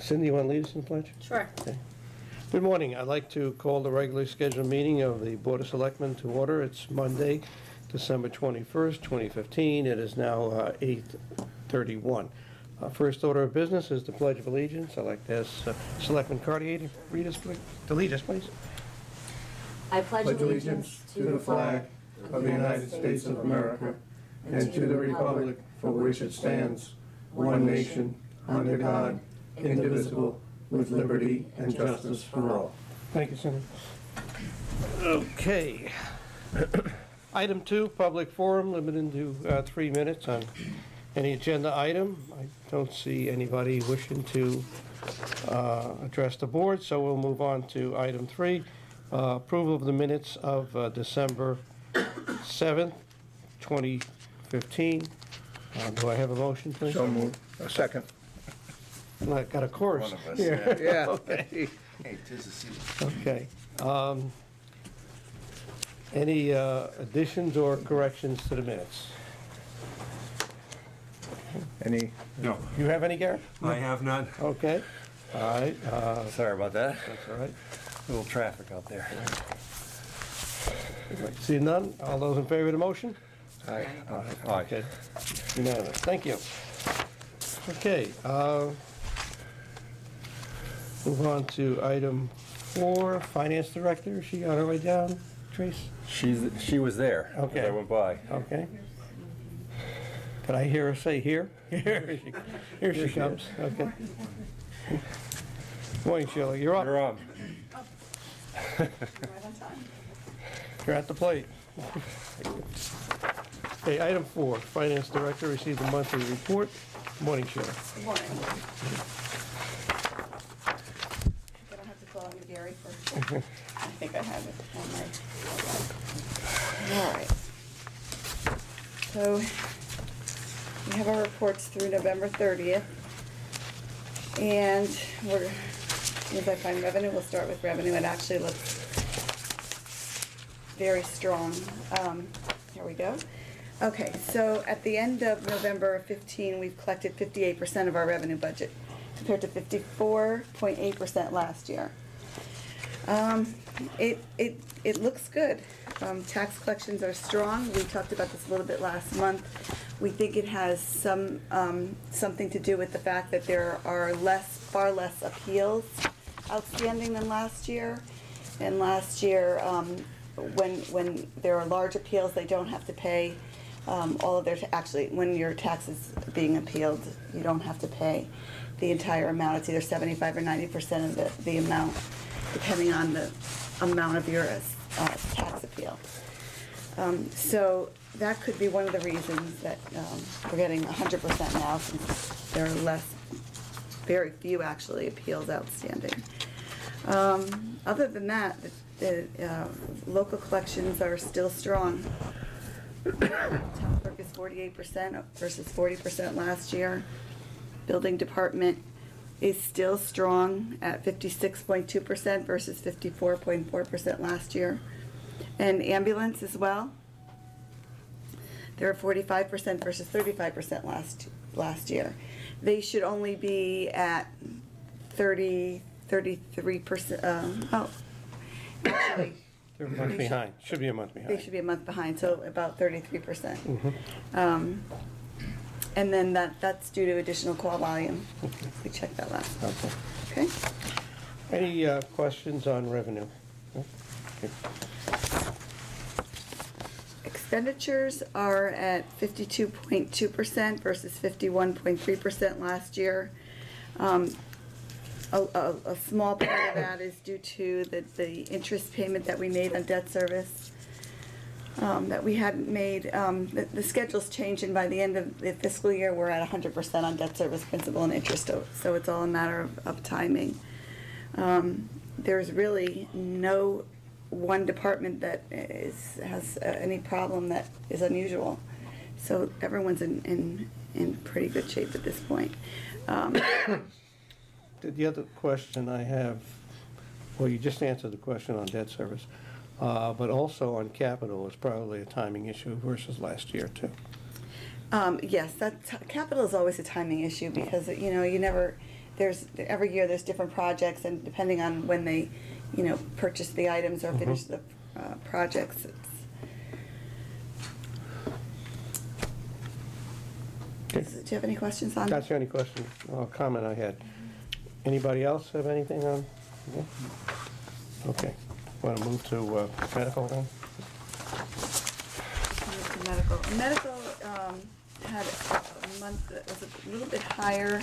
Cindy, you want to lead us in the pledge? Sure. Okay. Good morning. I'd like to call the regularly scheduled meeting of the Board of Selectmen to order. It's Monday, December 21st, 2015. It is now 8:31. First order of business is the Pledge of Allegiance. I'd like to ask Selectman Cartier to lead us, please. I pledge allegiance to the flag of the United States of America and to the republic for which it stands, one nation, under God, indivisible, with liberty and justice for all. Thank you, Senator. Okay. Item 2, public forum, limited to 3 minutes on any agenda item. I don't see anybody wishing to address the board, so we'll move on to item 3, approval of the minutes of December 7th, 2015. Do I have a motion, please? So moved. A second. I got a chorus. One of us, here. Yeah. Okay. Hey, 'tis the season. Okay. Any additions or corrections to the minutes? Any? No. You have any, Garrett? I have none. Okay. All right. Sorry about that. That's all right. A little traffic out there. See none? All those in favor of the motion? Aye. Aye. Okay. Unanimous. Thank you. Okay. Move on to item 4, Finance Director. Is she on her way down, Trace? She was there. Okay. As I went by. Okay. Could I hear her say here? Here she comes. Okay. Morning, Sheila. You're up. You're on. You're at the plate. Okay, item 4, Finance Director received a monthly report. Morning, Sheila. Good morning. I don't have to call on you, Gary, for, I think I have it on my, all right. So, we have our reports through November 30th. And as I find revenue, we'll start with revenue. It actually looks very strong. Here we go. Okay, so at the end of November 15, we've collected 58% of our revenue budget, compared to 54.8% last year. It looks good. Tax collections are strong. We talked about this a little bit last month. We think it has something to do with the fact that there are far less appeals outstanding than last year. And last year, when there are large appeals, they don't have to pay all of their, actually, when your tax is being appealed, you don't have to pay the entire amount. It's either 75 or 90% of the amount, depending on the amount of your tax appeal. So that could be one of the reasons that we're getting 100% now, since there are very few actually appeals outstanding. Other than that, the local collections are still strong. Town clerk is 48% versus 40% last year. Building department is still strong at 56.2% versus 54.4% last year. And ambulance as well. They're 45% versus 35% last year. They should only be at 33%. Actually, They're a month behind. Should be a month behind. they should be a month behind, so about 33%. Mm-hmm. And then that's due to additional call volume. We checked that last. Okay. Okay. Any questions on revenue? Okay. Expenditures are at 52.2% versus 51.3% last year. A small part of that is due to the interest payment that we made on debt service that we hadn't made. The schedule's changed, and by the end of the fiscal year, we're at 100% on debt service, principal, and interest, so it's all a matter of timing. There's really no one department that has any problem that is unusual. So everyone's in pretty good shape at this point. The other question I have, well, you just answered the question on debt service, but also on capital is probably a timing issue versus last year too. Yes, capital is always a timing issue because you never, every year there's different projects, and depending on when they, purchase the items or finish the projects, Okay. Do you have any questions on? That's the only question, comment I had. Anybody else have anything on? No? Okay. Want to move to medical then? Medical. Medical had a month that was a little bit higher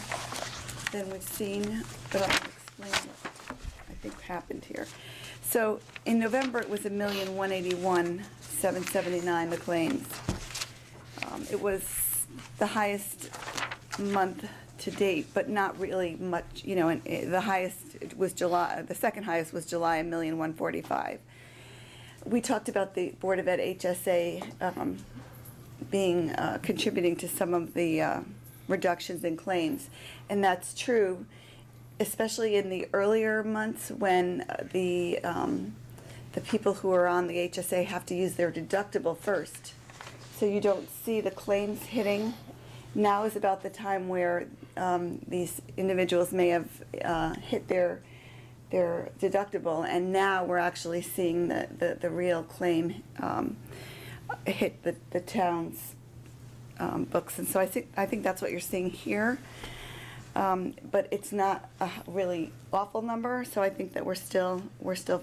than we've seen, but I'll explain what I think happened here. So in November, it was $1,181,779, the claims. It was the highest month to date, but not really much, and the highest was July, the second highest was July, $1,145,000. We talked about the Board of Ed HSA being contributing to some of the reductions in claims, and that's true, especially in the earlier months when the people who are on the HSA have to use their deductible first, so you don't see the claims hitting. Now is about the time where these individuals may have hit their deductible, and now we're actually seeing the real claim hit the town's books, and so I think that's what you're seeing here. But it's not a really awful number, so I think that we're still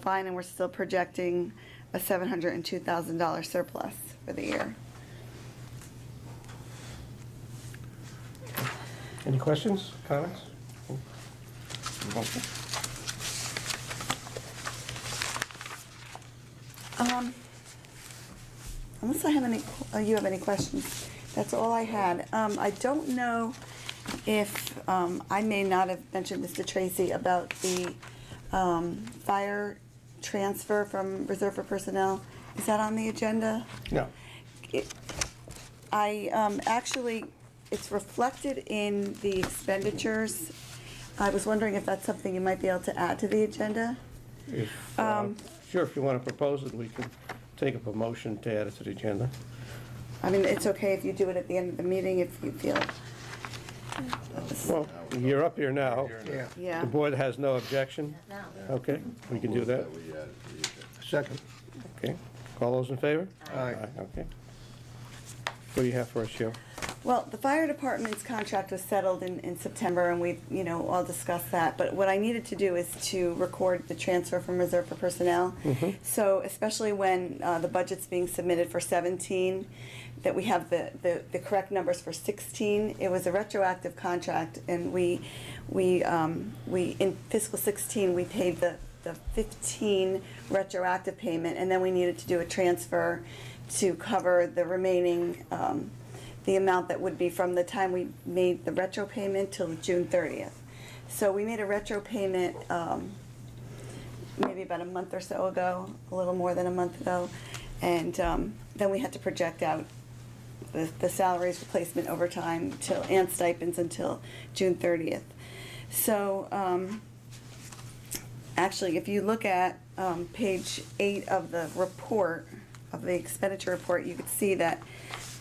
fine, and we're still projecting a $702,000 surplus for the year. Any questions, comments? Unless I have you have any questions, that's all I had. I don't know if, I may not have mentioned this to Tracy about the fire transfer from reserve for personnel. Is that on the agenda? No. Actually, it's reflected in the expenditures. I was wondering if that's something you might be able to add to the agenda? Sure, if you want to propose it, we can take up a motion to add it to the agenda. I mean, it's okay if you do it at the end of the meeting if you feel. Well, you're up here now. Yeah. The board has no objection? Okay, we can do that. Second. Okay, all those in favor? Aye. Okay. What do you have for us, Sheila? Well, the fire department's contract was settled in September, and we've, all discussed that. But what I needed to do is to record the transfer from reserve for personnel. So especially when the budget's being submitted for 17, that we have the correct numbers for 16. It was a retroactive contract, and we in fiscal 16 we paid the 15 retroactive payment, and then we needed to do a transfer to cover the remaining. The amount that would be from the time we made the retro payment till June 30th. So we made a retro payment maybe about a month or so ago, a little more than a month ago, and then we had to project out the salaries, replacement, overtime, and stipends until June 30th. So actually, if you look at page 8 of the report, of the expenditure report, you could see that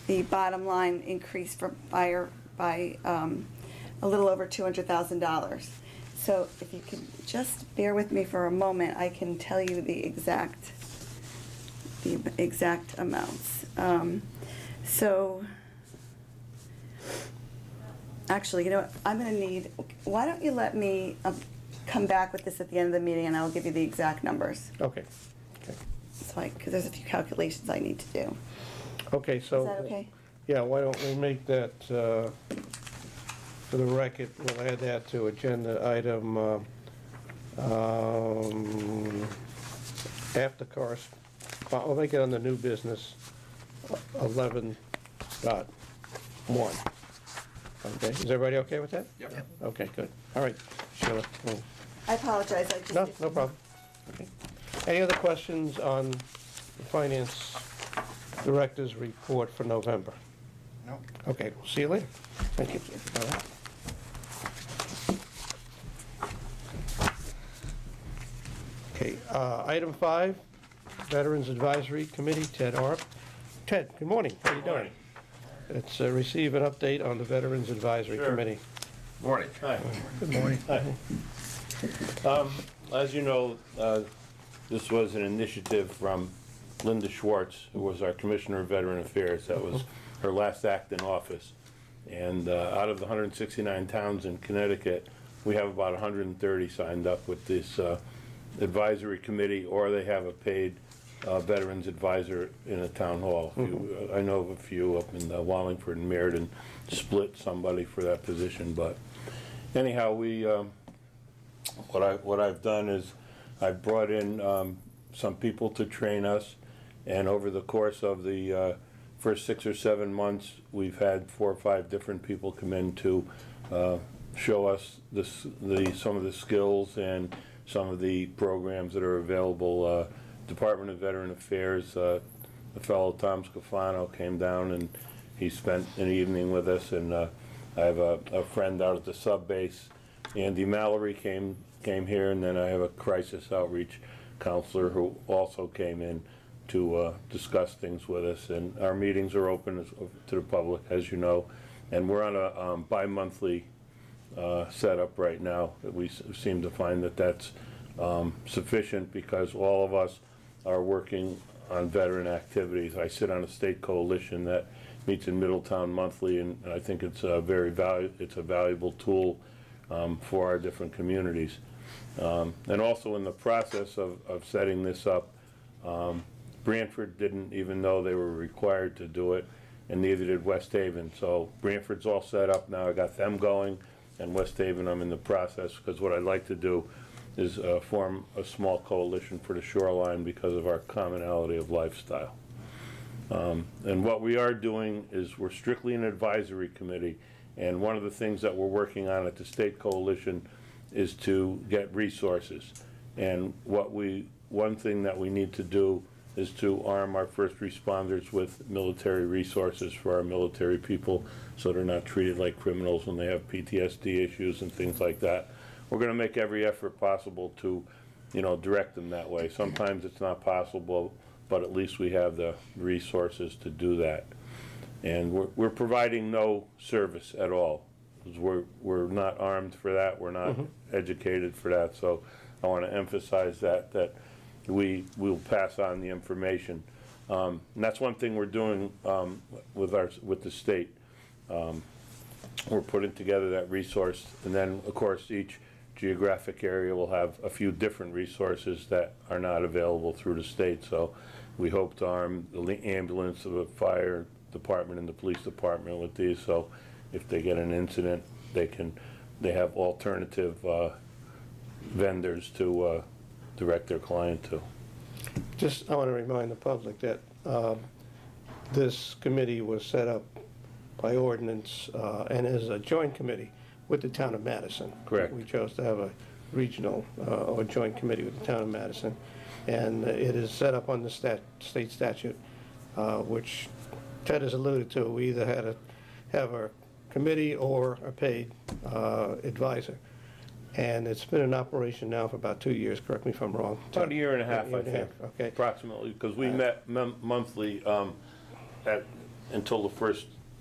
the bottom line increased for fire by a little over $200,000. So if you can just bear with me for a moment, I can tell you the exact amounts. So actually, you know what, I'm going to need, why don't you let me come back with this at the end of the meeting, and I'll give you the exact numbers. Okay. Okay. So because there's a few calculations I need to do. Okay, so. Is that okay? Yeah, why don't we make that, for the record, we'll add that to agenda item, after we'll make it on the new business, 11.1. Okay, is everybody okay with that? Yep. Okay, good. All right, Sheila. I apologize, I just. No problem. Okay. Any other questions on the finance director's report for November? No. Okay, we'll see you later. Thank you. All right. Okay, item 5, Veterans Advisory Committee, Ted Arp. Ted, good morning. How you doing? Let's receive an update on the Veterans Advisory Sure. Committee. Morning. Hi. Good morning. Hi. As you know, this was an initiative from Linda Schwartz, who was our Commissioner of Veteran Affairs. That was her last act in office. And out of the 169 towns in Connecticut, we have about 130 signed up with this advisory committee, or they have a paid veterans advisor in a town hall. I know of a few up in Wallingford and Meriden split somebody for that position, but anyhow, we what I've done is I've brought in some people to train us, and over the course of the first 6 or 7 months, we've had 4 or 5 different people come in to show us some of the skills and some of the programs that are available. Department of Veteran Affairs, the fellow Tom Scafano came down and he spent an evening with us, and I have a friend out at the sub base, Andy Mallory, came here, and then I have a crisis outreach counselor who also came in to discuss things with us. And our meetings are open to the public, as you know, and we're on a bi-monthly setup right now. We seem to find that that's sufficient because all of us are working on veteran activities. I sit on a state coalition that meets in Middletown monthly, and I think it's a valuable tool for our different communities. And also in the process of setting this up, Brantford didn't even know they were required to do it, and neither did West Haven. So Brantford's all set up now. I got them going, and West Haven I'm in the process, because what I'd like to do is form a small coalition for the shoreline because of our commonality of lifestyle. And what we are doing is we're strictly an advisory committee, and one of the things that we're working on at the state coalition is to get resources. And one thing that we need to do is to arm our first responders with military resources for our military people, so they're not treated like criminals when they have PTSD issues and things like that. We're going to make every effort possible to, direct them that way. Sometimes it's not possible, but at least we have the resources to do that. And we're providing no service at all. We're not armed for that. We're not educated for that. So I want to emphasize that we will pass on the information. And that's one thing we're doing with the state. We're putting together that resource, and then of course each geographic area will have a few different resources that are not available through the state. So we hope to arm the ambulance, the fire department, and the police department with these, so if they get an incident, they have alternative vendors to direct their client to. I want to remind the public that this committee was set up by ordinance and is a joint committee with the town of Madison. Correct. We chose to have a regional or joint committee with the town of Madison, and it is set up on the state statute, which Ted has alluded to. We either had to have a committee or a paid advisor, and it's been in operation now for about 2 years. Correct me if I'm wrong. About a year and a half, I think. Okay. Approximately, because we met monthly until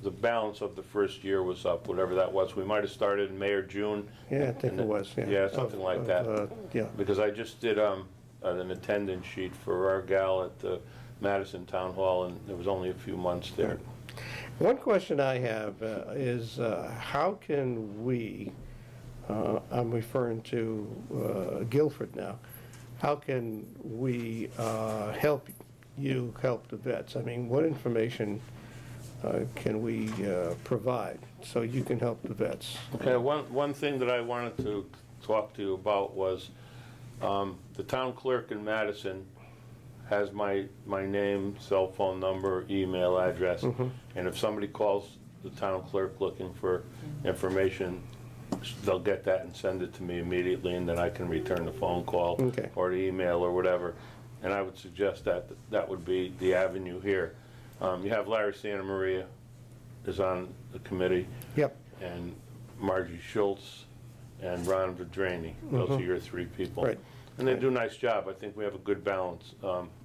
the balance of the first year was up, whatever that was. We might have started in May or June. Yeah, I think it was. Yeah, something like that. Yeah. Because I just did an attendance sheet for our gal at the Madison Town Hall, and there was only a few months there. One question I have is how can we, I'm referring to Guilford now, how can we help the vets? I mean, what information can we provide so you can help the vets? Okay, one thing that I wanted to talk to you about was the town clerk in Madison has my name, cell phone number, email address, and if somebody calls the town clerk looking for information, they'll get that and send it to me immediately, and then I can return the phone call or the email or whatever. And I would suggest that would be the avenue here. You have Larry Santa Maria is on the committee. Yep. And Margie Schultz and Ron Vedraney. Those are your 3 people. Right. And they do a nice job. I think we have a good balance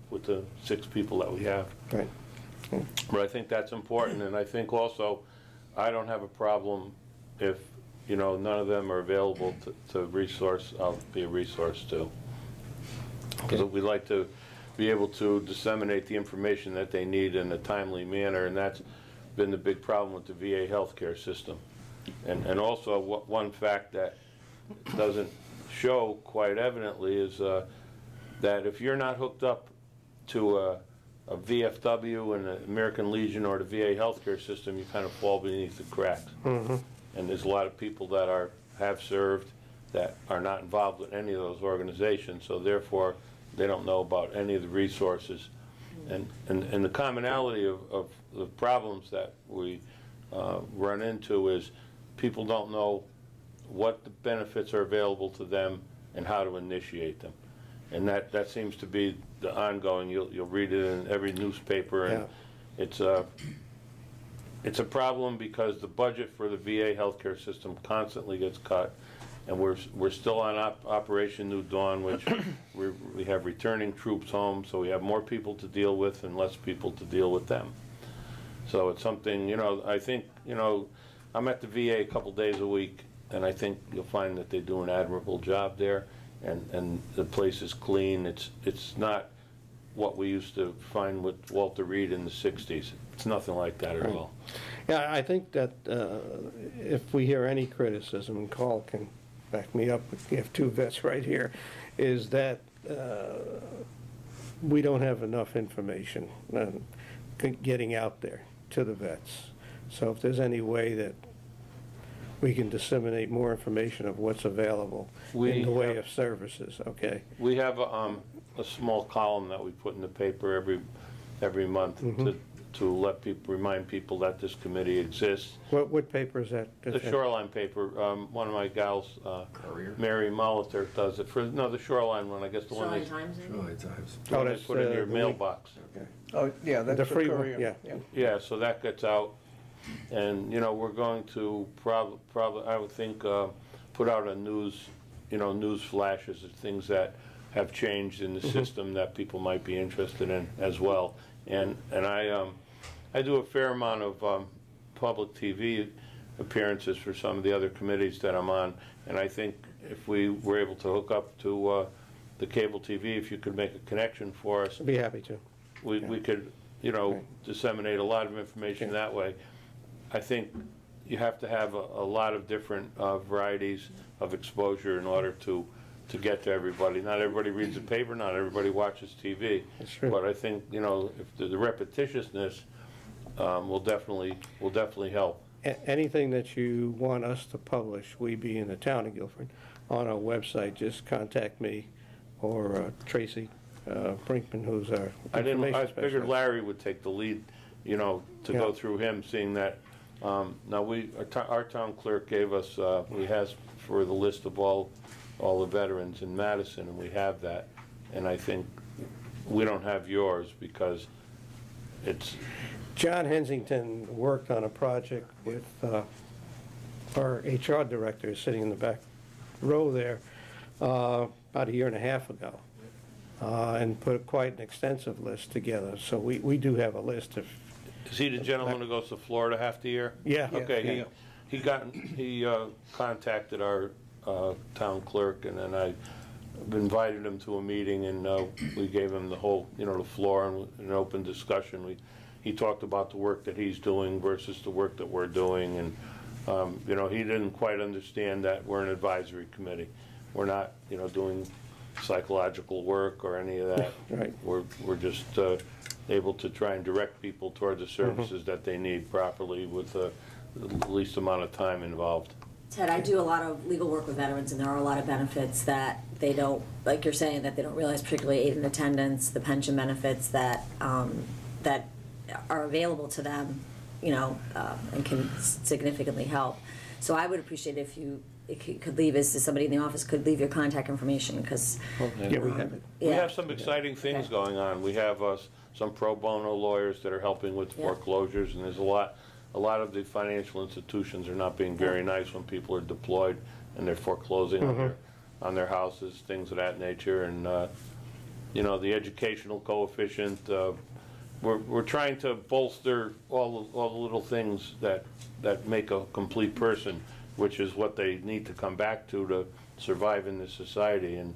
with the 6 people that we have. Right. But I think that's important, and I think also I don't have a problem if you know, none of them are available to resource, I'll be a resource to. Because we'd like to be able to disseminate the information that they need in a timely manner, and that's been the big problem with the VA healthcare system. And also, one fact that doesn't show quite evidently is that if you're not hooked up to a VFW and the American Legion or the VA healthcare system, you kind of fall beneath the cracks. And there's a lot of people that have served that are not involved with any of those organizations, so therefore they don't know about any of the resources. And the commonality of the problems that we run into is people don't know what the benefits are available to them and how to initiate them. And that seems to be the ongoing. You'll read it in every newspaper, and it's a problem because the budget for the VA healthcare system constantly gets cut, and we're still on Operation New Dawn, which we have returning troops home, so we have more people to deal with and less people to deal with them. So it's something, you know, I think, you know, I'm at the VA a couple days a week, and I think you'll find that they do an admirable job there. And the place is clean. It's not what we used to find with Walter Reed in the 60s. It's nothing like that at all. Yeah, I think that if we hear any criticism, and Carl can back me up, we have two vets right here, is that we don't have enough information getting out there to the vets. So if there's any way that we can disseminate more information of what's available in the way of services, okay? We have a small column that we put in the paper every month to let people, remind people that this committee exists. What paper is that? The Shoreline paper. One of my gals, Mary Molitor, does it for the Shoreline one. I guess the one Shoreline they Times. Oh, that's put in your mailbox. Okay. Oh, yeah, that's The free one, Courier. yeah. Yeah, so that gets out, and you know we're going to probably I would think put out a news flashes of things that have changed in the system that people might be interested in as well. And I do a fair amount of public TV appearances for some of the other committees that I'm on, and I think if we were able to hook up to the cable TV, if you could make a connection for us, I'd be happy to. we could, you know, disseminate a lot of information that way. I think you have to have a lot of different varieties of exposure in order to get to everybody. Not everybody reads the paper, not everybody watches TV. That's true. But I think, you know, if the repetitiousness will definitely help. Anything that you want us to publish, we being the town of Guilford, on our website, just contact me or Tracy Brinkman, who's our information I figured specialist. Larry would take the lead, you know, to go through him, seeing that. Now our town clerk gave us, we has for the list of all the veterans in Madison, and we have that. And I think we don't have yours because it's. John Hensington worked on a project with our HR director sitting in the back row there about a year and a half ago, and put quite an extensive list together. So we do have a list of. Is he the gentleman who goes to Florida half the year? Yeah. Okay. He contacted our town clerk, and then I invited him to a meeting, and we gave him the whole, the floor and an open discussion. He talked about the work that he's doing versus the work that we're doing, and he didn't quite understand that we're an advisory committee. We're not, doing psychological work or any of that. Right. We're just able to try and direct people toward the services that they need properly with the least amount of time involved. Ted, I do a lot of legal work with veterans, and there are a lot of benefits that they don't, like you're saying, that they don't realize, particularly aid in attendance, the pension benefits that that are available to them, and can significantly help. So I would appreciate if you could leave, as somebody in the office could leave your contact information, because Yeah, we have it. We have some exciting things going on. We have some pro bono lawyers that are helping with foreclosures, and there's a lot of the financial institutions are not being very nice when people are deployed and they're foreclosing on their houses, things of that nature. And the educational coefficient. We're trying to bolster all the little things that make a complete person, which is what they need to come back to survive in this society. And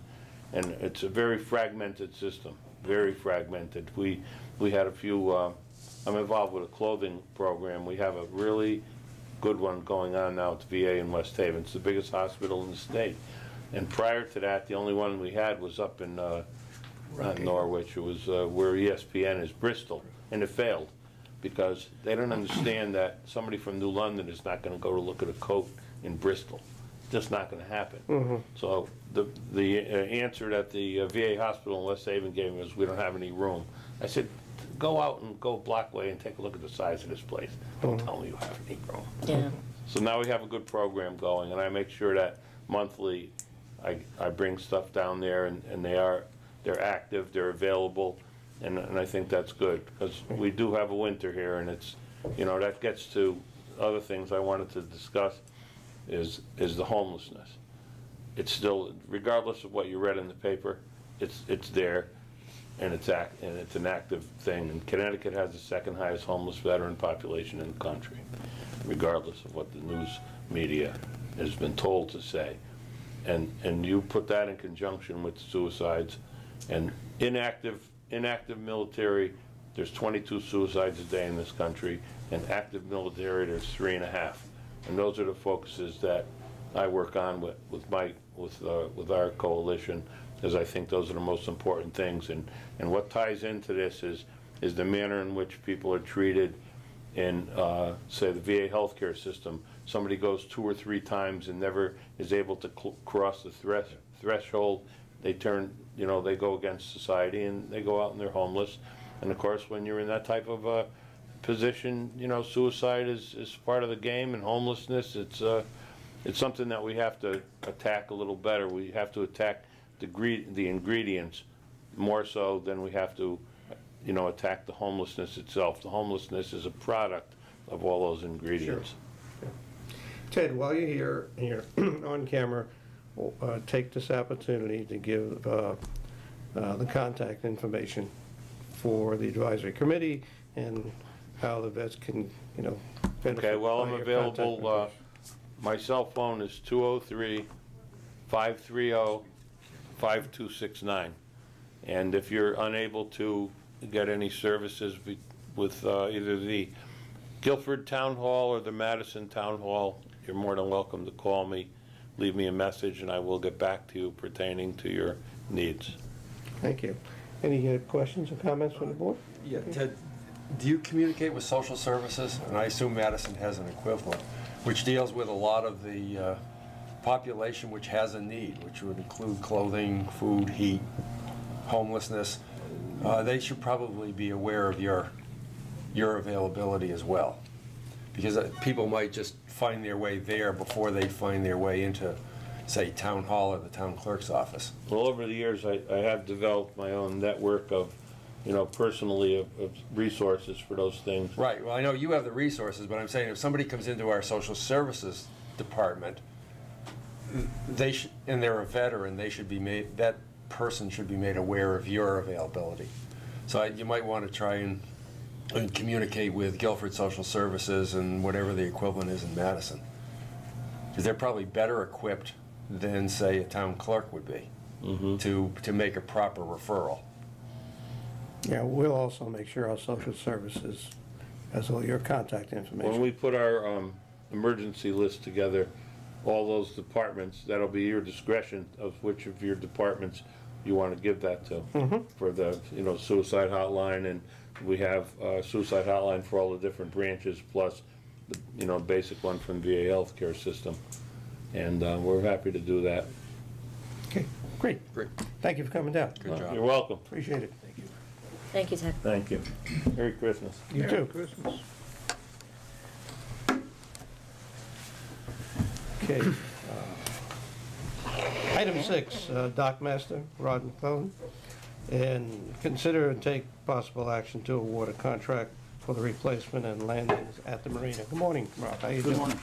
it's a very fragmented system, very fragmented. We had a few, I'm involved with a clothing program. We have a really good one going on now at the VA in West Haven. It's the biggest hospital in the state. And prior to that, the only one we had was up in not Norwich. It was where ESPN is, Bristol, and it failed because they don't understand that somebody from New London is not going to go to look at a coat in Bristol. It's just not going to happen. So the answer that the VA hospital in West Haven gave me was, we don't have any room. I said, go out and go a block way and take a look at the size of this place. Don't tell me you have any room. Yeah. So now we have a good program going, and I make sure that monthly I bring stuff down there, and they're active, they're available, and I think that's good, because we do have a winter here, and it's, you know, that gets to other things I wanted to discuss is the homelessness. It's still, regardless of what you read in the paper, it's there, and it's an active thing. And Connecticut has the second highest homeless veteran population in the country, regardless of what the news media has been told to say. And you put that in conjunction with suicides and inactive military. There's 22 suicides a day in this country, and active military there's 3.5. And those are the focuses that I work on with our coalition, because I think those are the most important things. And what ties into this is the manner in which people are treated in, say, the VA healthcare system. Somebody goes 2 or 3 times and never is able to cross the threshold. They turn, you know, they go against society and they go out and they're homeless. And of course, when you're in that type of position, you know, suicide is part of the game, and homelessness, it's something that we have to attack a little better. We have to attack the ingredients more so than we have to, you know, attack the homelessness itself. The homelessness is a product of all those ingredients. Sure. Ted, while you're here and you're on camera, take this opportunity to give the contact information for the advisory committee and how the vets can, you know, benefit. Okay, well, I'm by your available. contact My cell phone is 203-530-5269. And if you're unable to get any services with either the Guilford Town Hall or the Madison Town Hall, you're more than welcome to call me, leave me a message, and I will get back to you pertaining to your needs. Thank you. Any questions or comments from the board? Yeah, Ted, do you communicate with social services? And I assume Madison has an equivalent, which deals with a lot of the population which has a need, which would include clothing, food, heat, homelessness. They should probably be aware of your availability as well, because people might just find their way there before they find their way into, say, town hall or the town clerk's office. Well, over the years, I have developed my own network of, you know, personally of resources for those things. Right. Well, I know you have the resources, but I'm saying if somebody comes into our social services department, and they're a veteran, they should be made, that person should be made aware of your availability. So you might want to try and communicate with Guilford Social Services and whatever the equivalent is in Madison, because they're probably better equipped than, say, a town clerk would be to make a proper referral. Yeah, we'll also make sure our social services has all your contact information. When we put our emergency list together, all those departments, that'll be your discretion of which of your departments you want to give that to. For the, you know, suicide hotline, and we have a suicide hotline for all the different branches, plus the, you know, basic one from VA healthcare system. And we're happy to do that. Okay, great. Thank you for coming down. Good job. You're welcome. Appreciate it. Thank you. Thank you, Ted. Thank you. Merry Christmas. You too. Christmas. Okay. Item 6, Dock Master, Rod McClellan. And consider and take possible action to award a contract for the replacement and landings at the marina. Good morning, Rod. How you doing? Good morning.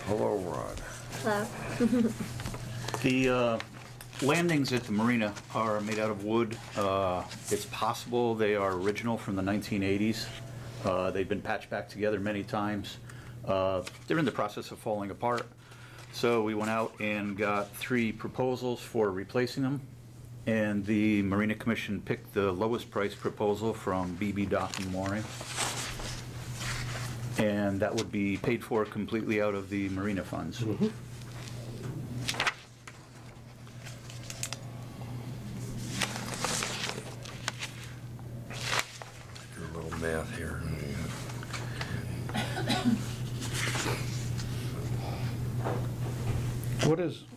Hello, Rod. Hello. The landings at the marina are made out of wood. It's possible they are original from the 1980s. They've been patched back together many times, They're in the process of falling apart. So we went out and got 3 proposals for replacing them. And the Marina Commission picked the lowest price proposal from BB Dock and Mooring. And that would be paid for completely out of the Marina funds. Do a little math here.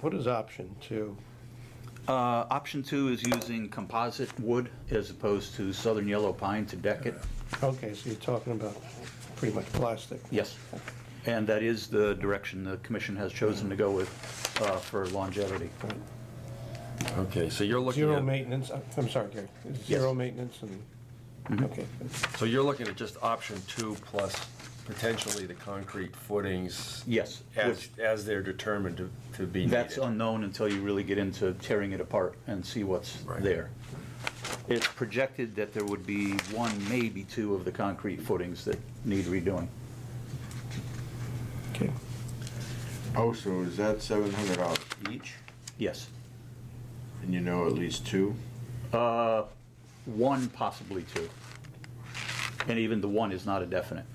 What is option 2? Option 2 is using composite wood as opposed to southern yellow pine to deck it. Okay, so you're talking about pretty much plastic. Yes. And that is the direction the commission has chosen to go with for longevity. Okay, so you're looking Zero at, maintenance, I'm sorry, Gary. Zero maintenance and, okay. so you're looking at just option 2 plus potentially the concrete footings Yes. as they're determined to be needed. That's unknown until you really get into tearing it apart and see what's Right. there. It's projected that there would be 1, maybe 2 of the concrete footings that need redoing. Okay. Oh, so is that $700 each? Yes. And you know at least 2? 1, possibly 2. And even the 1 is not a definite.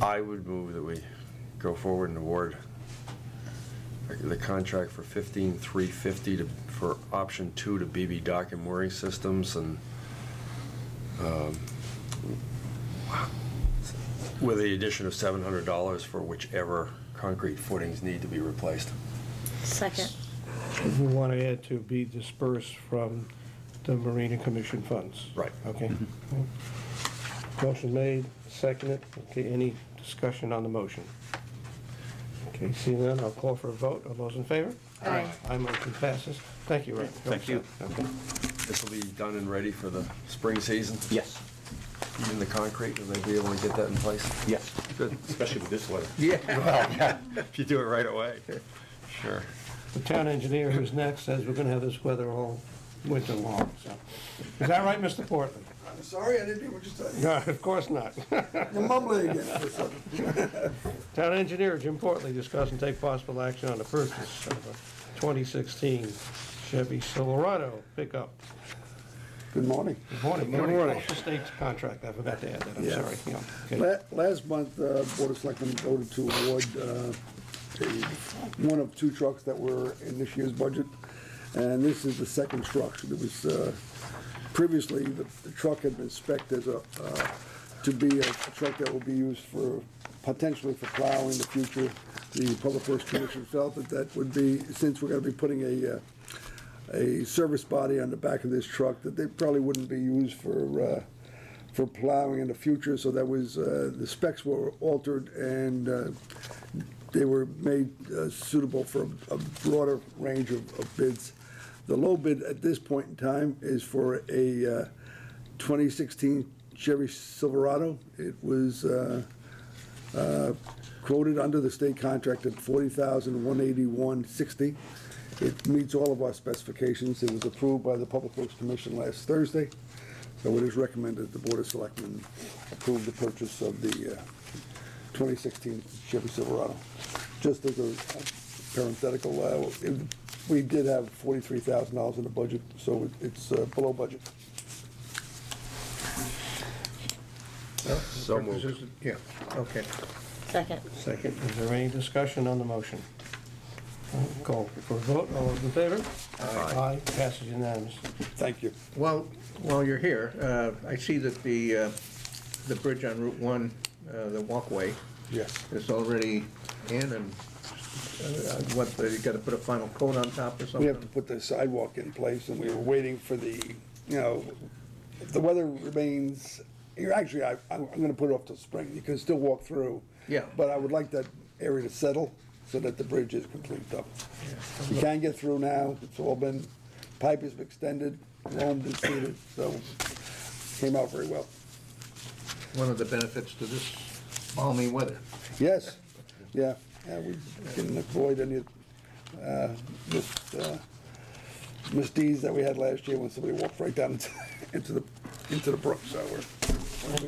I would move that we go forward and award the contract for $15,350 for option 2 to BB Dock and Mooring Systems, and with the addition of $700 for whichever concrete footings need to be replaced. Second. We want to add to be dispersed from the Marina Commission funds. Right. Okay. Motion made, seconded. Okay, any discussion on the motion? Okay, seeing none, I'll call for a vote. All those in favor? Aye. Aye, motion passes. Thank you, Rick. Thank you. Okay. This will be done and ready for the spring season? Yes. Even the concrete, will they be able to get that in place? Yes. Good. Especially with this weather. Well, yeah, if you do it right away. Sure. The town engineer who's next says we're going to have this weather all winter long, so. Is that right, Mr. Portman? I'm sorry, I didn't hear what you said. No, of course not. You're mumbling again. Town engineer Jim Portley discuss and take possible action on the purchase of a 2016 Chevy Silverado pickup. Good morning. Good morning. Good morning. The state's contract, I forgot to add that, I'm Yes. sorry. Yeah, okay. Last month, Board of Selectmen voted to award one of 2 trucks that were in this year's budget, and this is the second truck. It was previously the truck had been spec'd as to be a truck that will be used for potentially for plowing in the future. The Public Works Commission felt that would be, since we're going to be putting a service body on the back of this truck, that they probably wouldn't be used for plowing in the future. So that was the specs were altered, and they were made suitable for a broader range of bids. The low bid at this point in time is for a 2016 Chevy Silverado. It was quoted under the state contract at $40,181.60. It meets all of our specifications. It was approved by the Public Works Commission last Thursday. So it is recommended the Board of Selectmen approve the purchase of the 2016 Chevy Silverado. Just as a parenthetical, we did have $43,000 in the budget, so it's below budget. So moved. Yeah, okay. Second. Second, is there any discussion on the motion? Call for a vote, all those in favor? Aye, passes unanimously. Thank you. Well, while you're here, I see that the bridge on Route 1, the walkway, Yes. is already in, and what, you gotta put a final coat on top or We something? have to put the sidewalk in place, and we were waiting for the, if the weather remains, actually, I'm gonna put it off till spring. You can still walk through. Yeah. But I would like that area to settle so that the bridge is complete up. You can get through now. It's all been, pipe has been extended, loam been seeded, so came out very well. One of the benefits to this balmy weather. Yes, yeah, we can avoid any misdeeds that we had last year when somebody walked right down into the into the brook, so we're in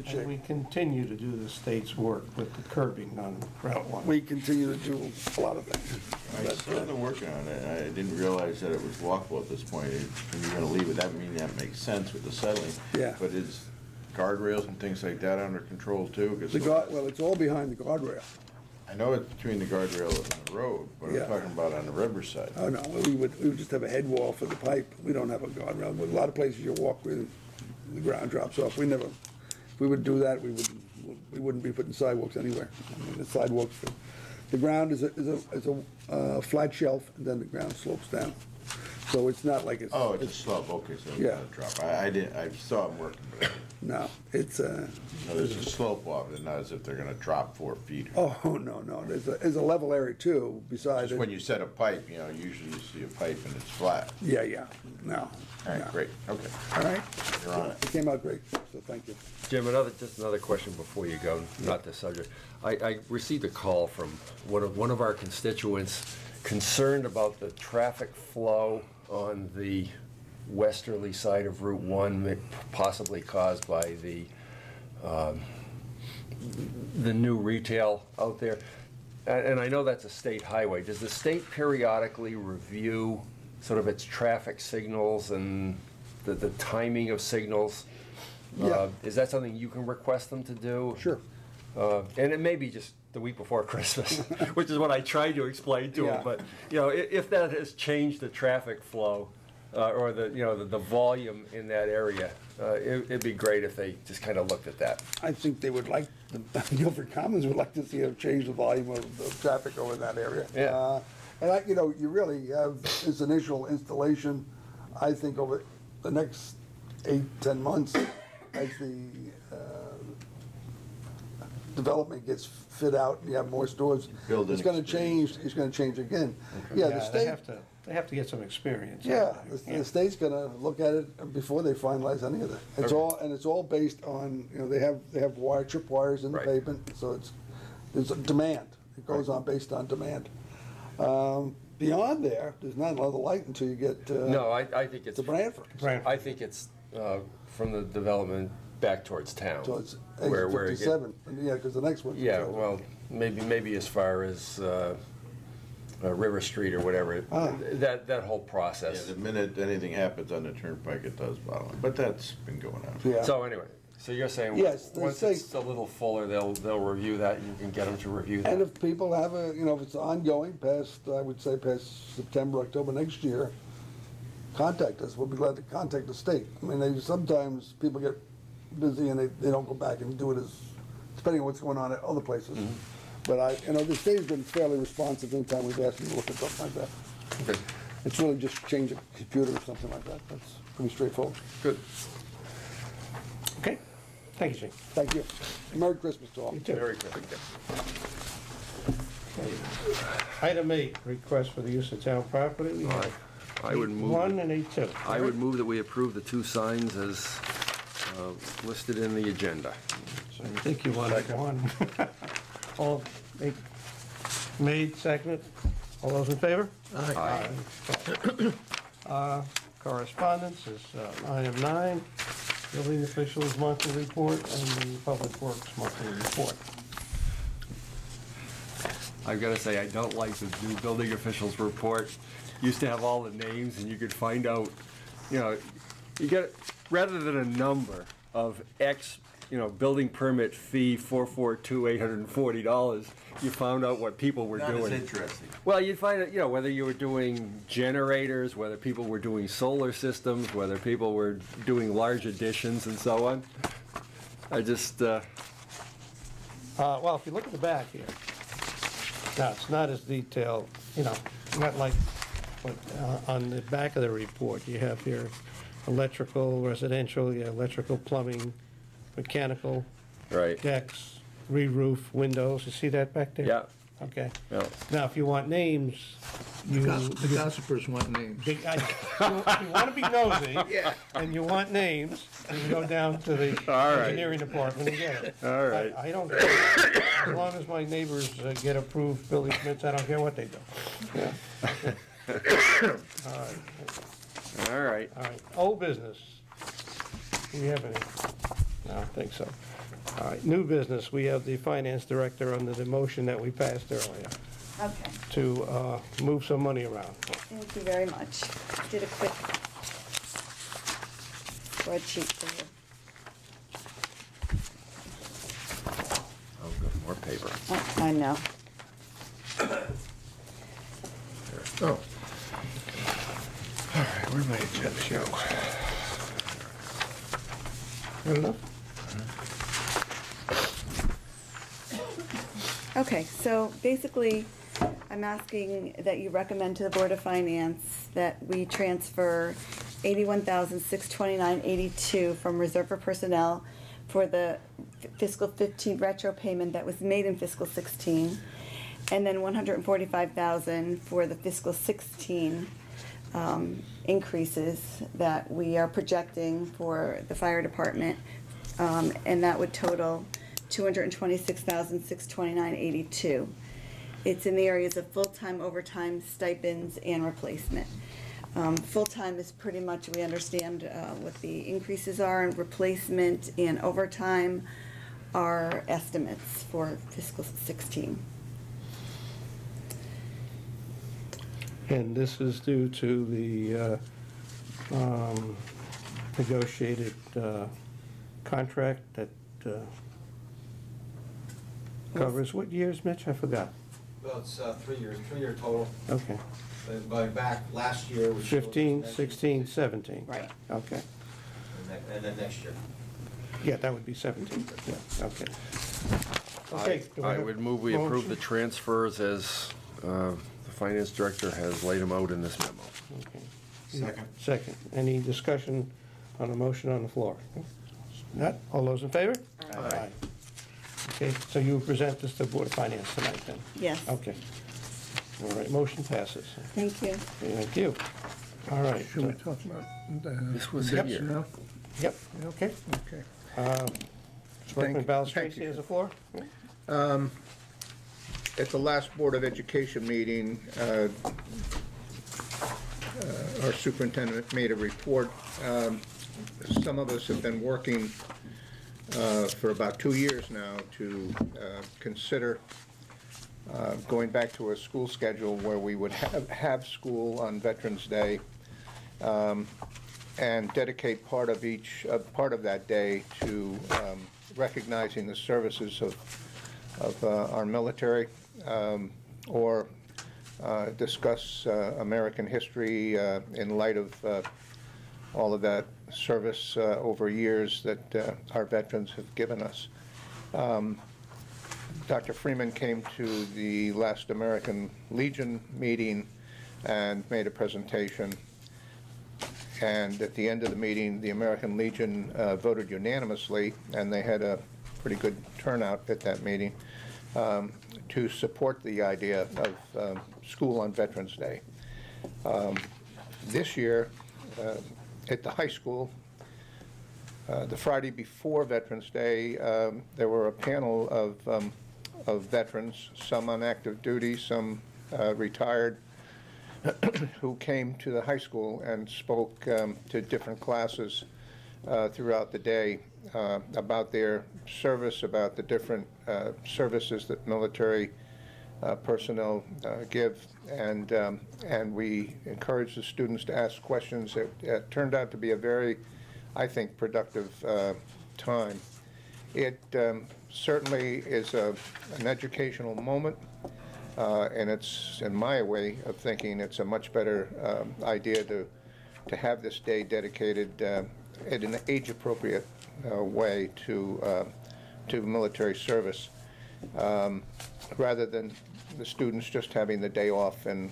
good And we shape. continue to do the state's work with the curbing on Route 1. We continue to do a lot of things. I But, saw them working on it, I didn't realize that it was walkable at this point. When you're gonna leave it, that makes sense with the settling. Yeah. But is guardrails and things like that under control too? 'Cause well, it's all behind the guardrail. I know it's between the guardrail and the road, but Yeah. I'm talking about on the riverside. Oh, no, we would just have a head wall for the pipe. We don't have a guardrail. But a lot of places you walk with, the ground drops off. If we would do that, we wouldn't be putting sidewalks anywhere. I mean, the sidewalks, the ground is a flat shelf, and then the ground slopes down. So it's not like it's. Oh, it's a slope, okay, so it's Yeah. not a drop. I saw them working, but No, it's, no, there's a slope off it, not as if they're gonna drop 4 feet. oh, no, there's a level area too, besides. Just when you set a pipe, usually you see a pipe and it's flat. Yeah, no. All right, no. great, okay. All right? You're on it. It came out great, so thank you. Jim, just another question before you go, not this subject. I received a call from one of our constituents concerned about the traffic flow on the westerly side of Route 1, possibly caused by the new retail out there. And I know that's a state highway. Does the state periodically review sort of its traffic signals and the timing of signals? Yeah. Is that something you can request them to do? Sure. And it may be just the week before Christmas, which is what I tried to explain to Yeah. him. But if that has changed the traffic flow or the volume in that area, it'd be great if they just kind of looked at that. I think they would like, the Guilford Commons would like to see a change the volume of traffic over in that area. Yeah. And you really have this initial installation, I think over the next 8-10 months, as the development gets fit out and you have more stores, Building it's gonna experience. change, it's gonna change again. Yeah, the Yeah, state, they have to get some experience. yeah, the state's gonna look at it before they finalize any of that. It's all based on, they have trip wires in the Right. pavement, so there's a demand. It goes on based on demand. Beyond there's not another light until you get, No, I think it's to Branford. Branford. I think it's from the development back towards town. So it's where exit it 57, yeah, because the next one's. Yeah, well, maybe as far as River Street or whatever, that whole Yeah, process. the minute anything happens on the turnpike, it does bother me, but that's been going on. Yeah. So anyway, so you're saying Yes, they once say- it's a little fuller, they'll review that, you can get them to review that? And if people have if it's ongoing past, I would say past September, October next year, contact us. We'll be glad to contact the state. I mean, sometimes people get busy and they don't go back and do it depending on what's going on at other places. But the state's been fairly responsive anytime we've asked them to look at something like that. Okay. It's really just change a computer or something like that. That's pretty straightforward. Good. Okay, thank you, Jane. Thank you. Merry Christmas to all. You too. Very good. Item 8, request for the use of town property. We have I would 1 move, and 8-2. I would move that we approve the 2 signs as listed in the agenda. I think you want one. All made, seconded. All those in favor? Aye. Correspondence is item 9, building officials monthly report and the public works monthly report. I've got to say, I don't like the new building officials report. Used to have all the names, and you could find out, you get, rather than a number of X, building permit fee, $442,840, you found out what people were Not as doing. interesting. Well, you'd find out, whether you were doing generators, whether people were doing solar systems, whether people were doing large additions and so on. I just, Well, if you look at the back here, now, it's not as detailed, not like what, on the back of the report. You have here electrical, residential, electrical, plumbing, mechanical, right, decks, re-roof, windows. You see that back there? yeah, Okay. yeah. Now, if you want names, you The gossipers want names. you want to be nosy, and you want names, you can go down to the All right. engineering department and get it. All right. I don't care. As long as my neighbors get approved building permits, I don't care what they do. All right. All right, old business. we have any? No, I don't think so. All right, new business, we have the finance director under the motion that we passed earlier Okay, to move some money around. thank you very much. Did a quick spreadsheet for you. Oh, good, more paper. Oh, I know. Oh, All right, where my agenda go? Good enough? Okay, so basically, I'm asking that you recommend to the Board of Finance that we transfer $81,629.82 from reserve for personnel for the fiscal 15 retro payment that was made in fiscal 16, and then $145,000 for the fiscal 16 increases that we are projecting for the fire department, and that would total $226,629.82. It's in the areas of full-time, overtime, stipends, and replacement. Full-time is pretty much, we understand what the increases are, and replacement and overtime are estimates for fiscal 16. And this is due to the negotiated contract that covers what years, Mitch? I forgot. Well, it's 3 years, 3-year total. Okay. Going back last year, which 15, 16, 17. Right. Okay. and then next year. Yeah, that would be 17. Yeah, okay. Okay. do I have would move we approve the motion? transfers as the finance director has laid them out in this memo. Okay. Second. Second. Any discussion on the motion on the floor? Not? All those in favor? Aye. Okay, so you present this to the Board of Finance tonight, then? Yes. Okay. All right, motion passes. Thank you. Okay, thank you. All right. Should we talk about This was the here. now? Yep, okay. okay. Selectman Ballas thank Tracy you. has the floor? At the last Board of Education meeting, our superintendent made a report. Some of us have been working for about 2 years now to consider going back to a school schedule where we would have school on Veterans Day and dedicate part of that day to recognizing the services of our military, or discuss American history in light of all of that service over years that our veterans have given us. Dr. Freeman came to the last American Legion meeting and made a presentation. And at the end of the meeting, the American Legion voted unanimously, and they had a pretty good turnout at that meeting, to support the idea of school on Veterans Day. This year, at the high school, the Friday before Veterans Day, there were a panel of veterans, some on active duty, some retired, who came to the high school and spoke to different classes throughout the day about their service, about the different services that military personnel give, and we encourage the students to ask questions. It turned out to be a very, I think, productive time. It certainly is an educational moment, and it's, in my way of thinking, it's a much better idea to have this day dedicated in an age-appropriate way to military service, rather than the students just having the day off and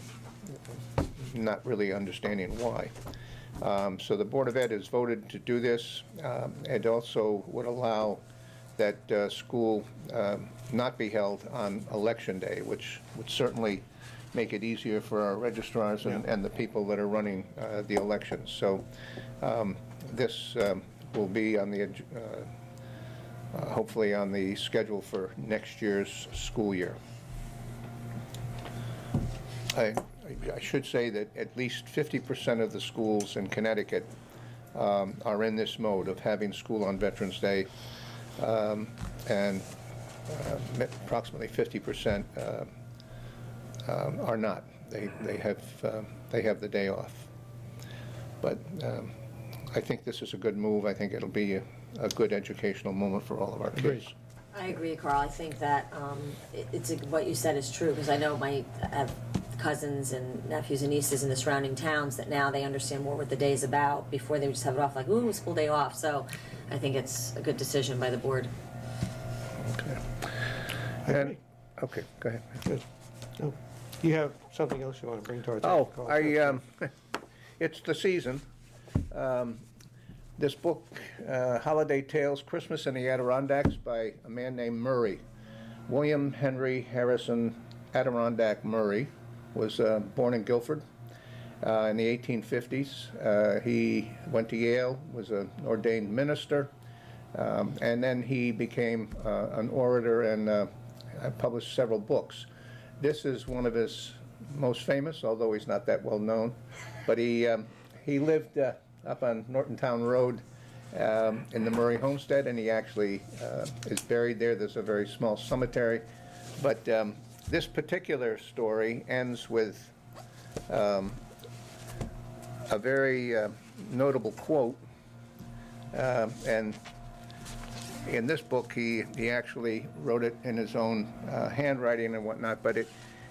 not really understanding why. So the Board of Ed has voted to do this. It also would allow that school not be held on Election Day, which would certainly make it easier for our registrars and the people that are running the elections. So this will be on the hopefully on the schedule for next year's school year. I should say that at least 50% of the schools in Connecticut are in this mode of having school on Veterans Day, and approximately 50% are not. They have the day off. But I think this is a good move. I think it'll be a good educational moment for all of our kids. I agree, Carl. I think that what you said is true, because I know I have cousins and nephews and nieces in the surrounding towns that now they understand more what the day is about. Before they would just have it off like, ooh, school day off. So I think it's a good decision by the board. Okay. And, okay, go ahead. Good. Oh, you have something else you want to bring to our attention? Oh, it's the season. This book, Holiday Tales, Christmas in the Adirondacks, by a man named Murray. William Henry Harrison Adirondack Murray was born in Guilford in the 1850s. He went to Yale, was an ordained minister, and then he became an orator and published several books. This is one of his most famous, although he's not that well known. But he lived up on Norton Town Road in the Murray Homestead, and he actually is buried there. There's a very small cemetery. But this particular story ends with a very notable quote. And in this book, he actually wrote it in his own handwriting and whatnot, but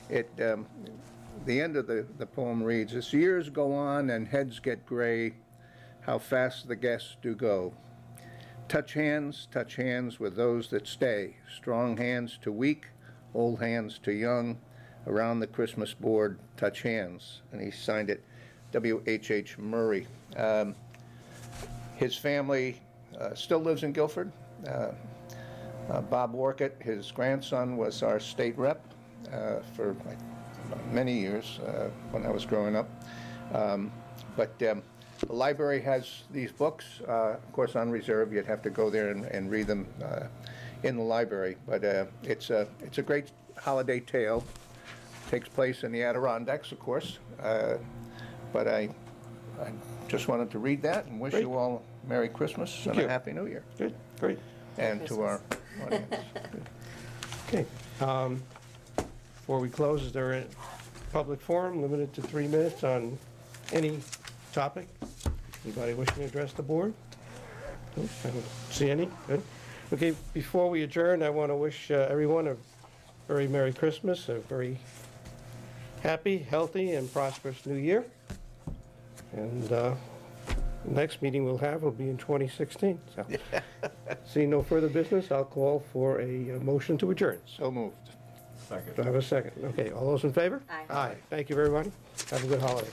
the end of the poem reads, "As years go on and heads get gray, how fast the guests do go. Touch hands with those that stay, strong hands to weak, old hands to young, around the Christmas board, touch hands." And he signed it W.H.H. Murray. His family still lives in Guilford. Bob Workett, his grandson, was our state rep for many years when I was growing up. But the library has these books, of course on reserve. You'd have to go there and read them in the library. But it's a great holiday tale. Takes place in the Adirondacks, of course. But I just wanted to read that and wish you all Merry Christmas and a Happy New Year. Good, great. And to our audience. Okay. Before we close, is there a public forum limited to 3 minutes on any topic? Anybody wishing to address the board? Nope, I don't see any. Good. Okay, before we adjourn, I want to wish everyone a very Merry Christmas, a very happy, healthy, and prosperous New Year. And the next meeting we'll have will be in 2016. So, seeing no further business, I'll call for a motion to adjourn. So moved. Do I have a second? Okay, all those in favor? Aye. Aye. Thank you, everybody. Have a good holiday.